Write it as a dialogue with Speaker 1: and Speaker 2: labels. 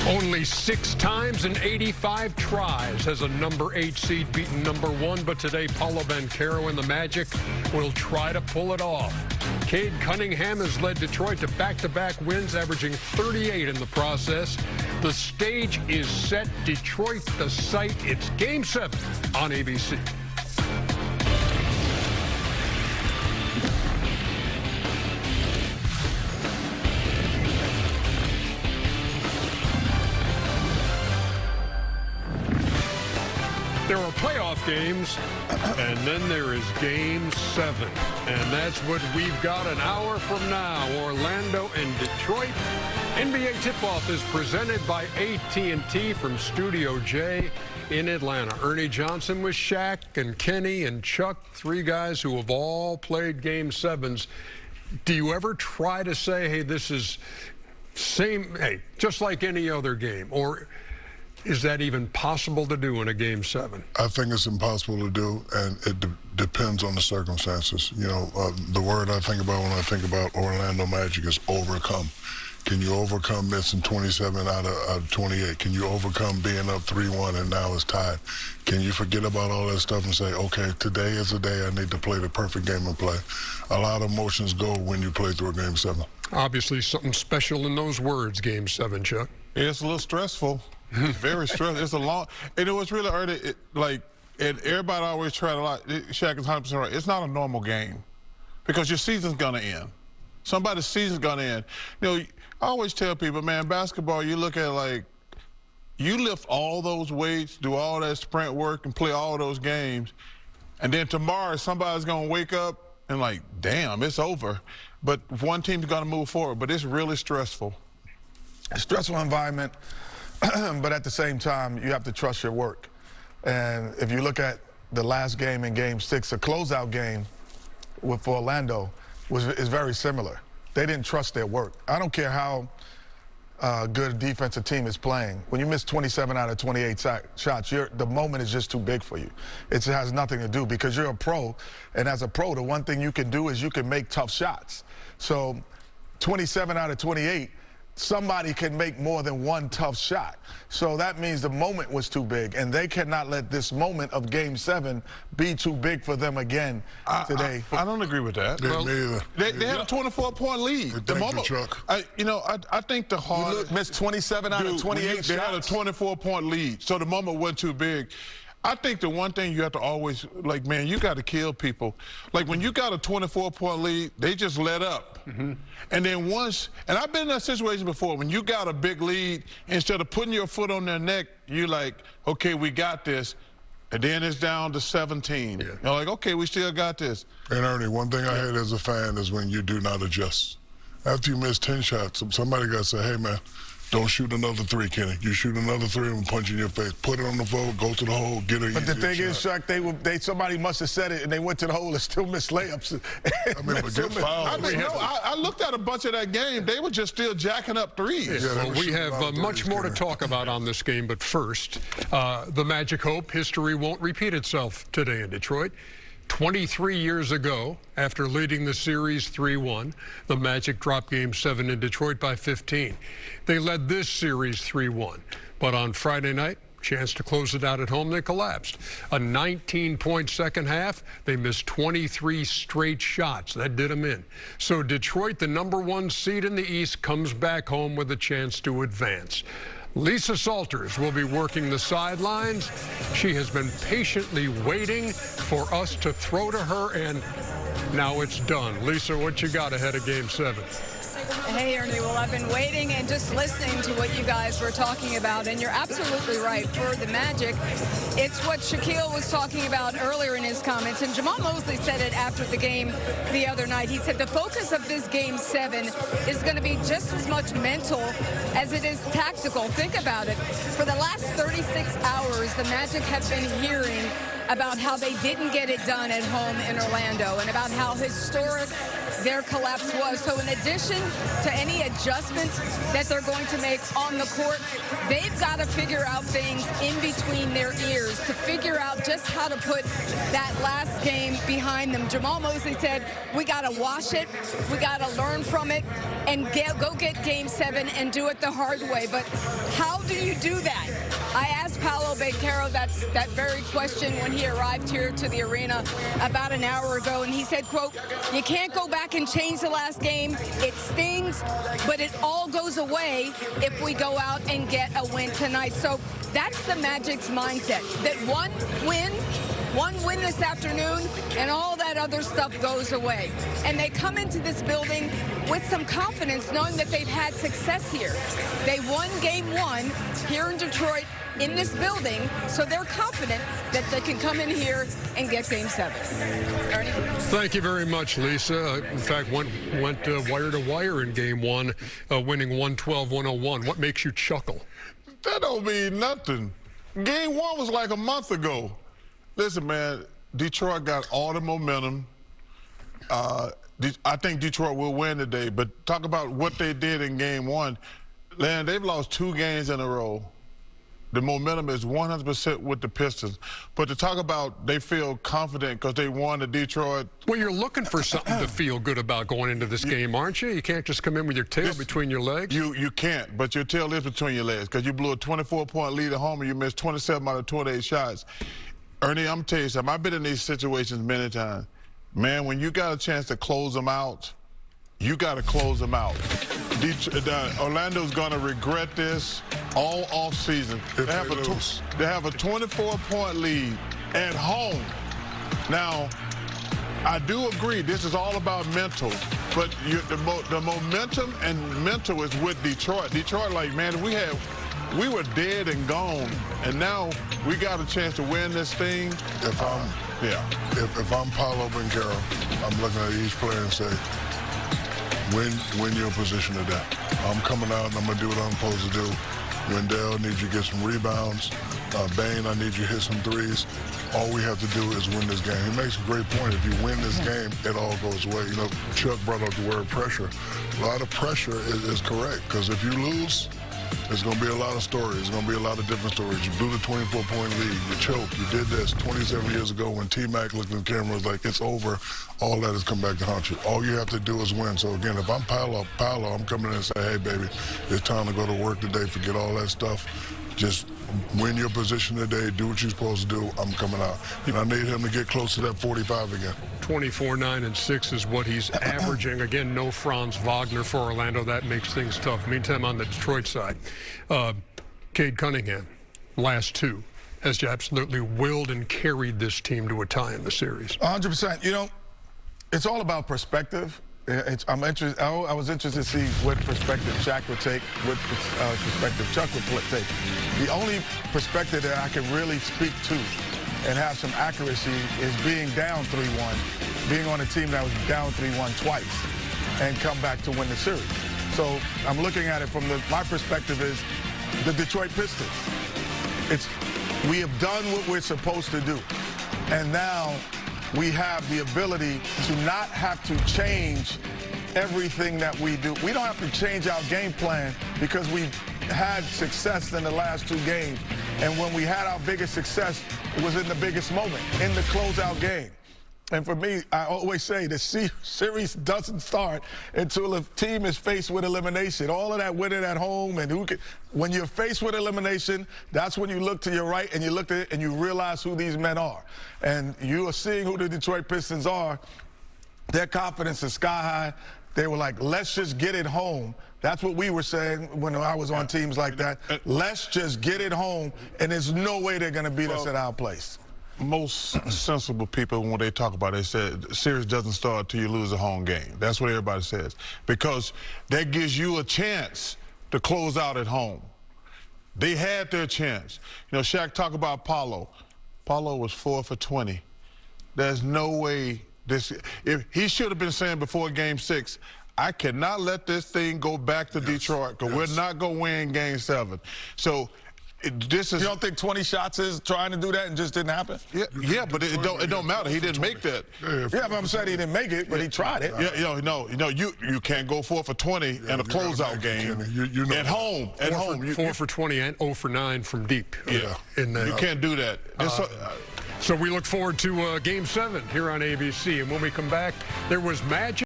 Speaker 1: Only 6 times in 85 tries has a number 8 seed beaten number 1, but today Paulo Banchero and the Magic will try to pull it off. Cade Cunningham has led Detroit to back-to-back wins, averaging 38 in the process. The stage is set. Detroit, the site. It's Game 7 on ABC. There are playoff games, and then there is Game 7. And that's what we've got an hour from now. Orlando and Detroit. NBA Tip-Off is presented by AT&T from Studio J in Atlanta. Ernie Johnson with Shaq and Kenny and Chuck, 3 guys who have all played Game 7s. Do you ever try to say, hey, this is just like any other game? Or is that even possible to do in a Game 7?
Speaker 2: I think it's impossible to do, and it depends on the circumstances. You know, the word I think about when I think about Orlando Magic is overcome. Can you overcome missing 27 out of 28? Can you overcome being up 3-1 and now it's tied? Can you forget about all that stuff and say, okay, today is the day I need to play the perfect game of play? A lot of emotions go when you play through a Game 7. Obviously,
Speaker 1: something special in those words, Game 7, Chuck.
Speaker 3: It's a little stressful. It's very stressful. It's a long, and it was really early, and everybody always try to Shaq is 100% right. It's not a normal game because your season's going to end. Somebody's season's going to end. You know, I always tell people, man, basketball, you look at like, you lift all those weights, do all that sprint work, and play all those games, and then tomorrow somebody's going to wake up and like, damn, it's over. But one team's going to move forward, but it's really stressful.
Speaker 4: A stressful environment. But at the same time, you have to trust your work. And if you look at the last game in Game 6, a closeout game for Orlando is very similar. They didn't trust their work. I don't care how good a defensive team is playing. When you miss 27 out of 28 shots, the moment is just too big for you. It has nothing to do because you're a pro, and as a pro, the one thing you can do is you can make tough shots. So 27 out of 28, somebody can make more than one tough shot. So that means the moment was too big, and they cannot let this moment of Game 7 be too big for them again today.
Speaker 3: I don't agree with that.
Speaker 2: Well,
Speaker 3: they had a 24-point lead. The moment, I think the hard...
Speaker 4: You missed 27 out of 28 shots.
Speaker 3: They had a 24-point lead, so the moment wasn't too big. I think the one thing you have to always, like, man, you got to kill people. Like, when you got a 24-point lead, they just let up. And then once, and I've been in that situation before, when you got a big lead, instead of putting your foot on their neck, you're like, okay, we got this. And then it's down to 17. You're like, okay, we still got this.
Speaker 2: And Ernie, one thing I hate as a fan is when you do not adjust. After you miss 10 shots, somebody got to say, hey, man, don't shoot another 3, Kenny. You shoot another 3 and punch in your face. Put it on the floor, go to the hole, get a
Speaker 4: But the thing is, Chuck, somebody must have said it, and they went to the hole and still missed layups.
Speaker 2: I mean, but get fouled.
Speaker 3: I looked at a bunch of that game. They were just still jacking up threes.
Speaker 1: Well, we have much more to talk about on this game, but first, the Magic hope history won't repeat itself today in Detroit. 23 years ago, after leading the series 3-1, the Magic dropped Game 7 in Detroit by 15. They led this series 3-1, but on Friday night, chance to close it out at home, they collapsed. A 19-point second half, they missed 23 straight shots. That did them in. So Detroit, the #1 seed in the East, comes back home with a chance to advance. Lisa Salters will be working the sidelines. She has been patiently waiting for us to throw to her, and now it's done. Lisa, what you got ahead of Game 7?
Speaker 5: Hey, Ernie. Well, I've been waiting and just listening to what you guys were talking about, and you're absolutely right. For the Magic, it's what Shaquille was talking about earlier in his comments, and Jamal Mosley said it after the game the other night. He said the focus of this Game 7 is going to be just as much mental as it is tactical. Think about it. For the last 36 hours, the Magic have been hearing about how they didn't get it done at home in Orlando and about how historic their collapse was. So in addition to any adjustments that they're going to make on the court, they've got to figure out things in between their ears to figure out just how to put that last game behind them. Jamal Mosley said, we got to wash it, we got to learn from it, and go get Game 7 and do it the hard way. But how do you do that? I asked Paolo Banchero that very question when he arrived here to the arena about an hour ago, and he said, quote, you can't go back and change the last game. It stings, but it all goes away if we go out and get a win tonight. So that's the Magic's mindset, that one win this afternoon, and all that other stuff goes away. And they come into this building with some confidence, knowing that they've had success here. They won Game 1 here in Detroit in this building, so they're confident that they can come in here and get Game 7. Ernie?
Speaker 1: Thank you very much, Lisa. In fact, went wire to wire in Game 1, winning 112-101. What makes you chuckle?
Speaker 3: That don't mean nothing. Game 1 was like a month ago. Listen, man, Detroit got all the momentum. I think Detroit will win today, but talk about what they did in Game 1. Man, they've lost 2 games in a row. The momentum is 100% with the Pistons. But to talk about they feel confident because they won to Detroit.
Speaker 1: Well, you're looking for something to feel good about going into this game, aren't you? You can't just come in with your tail between your legs.
Speaker 3: You can't, but your tail is between your legs because you blew a 24-point lead at home and you missed 27 out of 28 shots. Ernie, I'm going to tell you something. I've been in these situations many times. Man, when you got a chance to close them out, you got to close them out. Orlando's going to regret this all offseason. They have a 24-point lead at home. Now, I do agree this is all about mental, but the momentum and mental is with Detroit. Detroit, like, man, we were dead and gone, and now we got a chance to win this thing.
Speaker 2: If I'm Paolo Banchero, I'm looking at each player and say, win your position today. I'm coming out and I'm gonna do what I'm supposed to do. Wendell, I need you to get some rebounds. Bane, I need you to hit some threes. All we have to do is win this game. He makes a great point. If you win this game, it all goes away. You know, Chuck brought up the word pressure. A lot of pressure is correct, because if you lose, there's going to be a lot of stories. There's going to be a lot of different stories. You blew the 24-point lead. You choked. You did this 27 years ago when T-Mac looked in the camera and was like, it's over. All that has come back to haunt you. All you have to do is win. So, again, if I'm Paolo, I'm coming in and say, hey, baby, it's time to go to work today. Forget all that stuff. Just win your position today. Do what you're supposed to do. I'm coming out. And I need him to get close to that 45 again.
Speaker 1: 24, 9, and 6 is what he's averaging. Again, no Franz Wagner for Orlando. That makes things tough. Meantime, on the Detroit side, Cade Cunningham, last 2, has absolutely willed and carried this team to a tie in the series.
Speaker 4: 100%. You know, it's all about perspective. I was interested to see what perspective Shaq would take, what perspective Chuck would take. The only perspective that I can really speak to and have some accuracy is being down 3-1, being on a team that was down 3-1 twice and come back to win the series. So I'm looking at it from my perspective is the Detroit Pistons. We have done what we're supposed to do, and now we have the ability to not have to change everything that we do. We don't have to change our game plan because we've had success in the last 2 games. And when we had our biggest success, it was in the biggest moment, in the closeout game. And for me, I always say the series doesn't start until a team is faced with elimination. All of that winning at home, and when you're faced with elimination, that's when you look to your right and you look at it and you realize who these men are. And you are seeing who the Detroit Pistons are. Their confidence is sky high. They were like, let's just get it home. That's what we were saying when I was on teams like that. Let's just get it home, and there's no way they're going to beat us at our place.
Speaker 3: Most sensible people, when they talk about it, they said the series doesn't start till you lose a home game. That's what everybody says, because that gives you a chance to close out at home. They had their chance. You know, Shaq talked about Paolo. Paolo was 4 for 20. There's no way if he should have been saying before Game 6, I cannot let this thing go back to Detroit, because we're not going to win Game 7. So this is.
Speaker 4: You don't think 20 shots is trying to do that and just didn't happen?
Speaker 3: Yeah, but it don't matter. He didn't make that.
Speaker 4: Yeah, but I'm saying he didn't make it, but he tried it.
Speaker 3: Yeah, you can't go 4 for 20 in a closeout game at home. At home,
Speaker 1: 4 for 20 and 0 for 9 from deep.
Speaker 3: Yeah, you can't do that.
Speaker 1: So we look forward to Game 7 here on ABC, and when we come back, there was magic.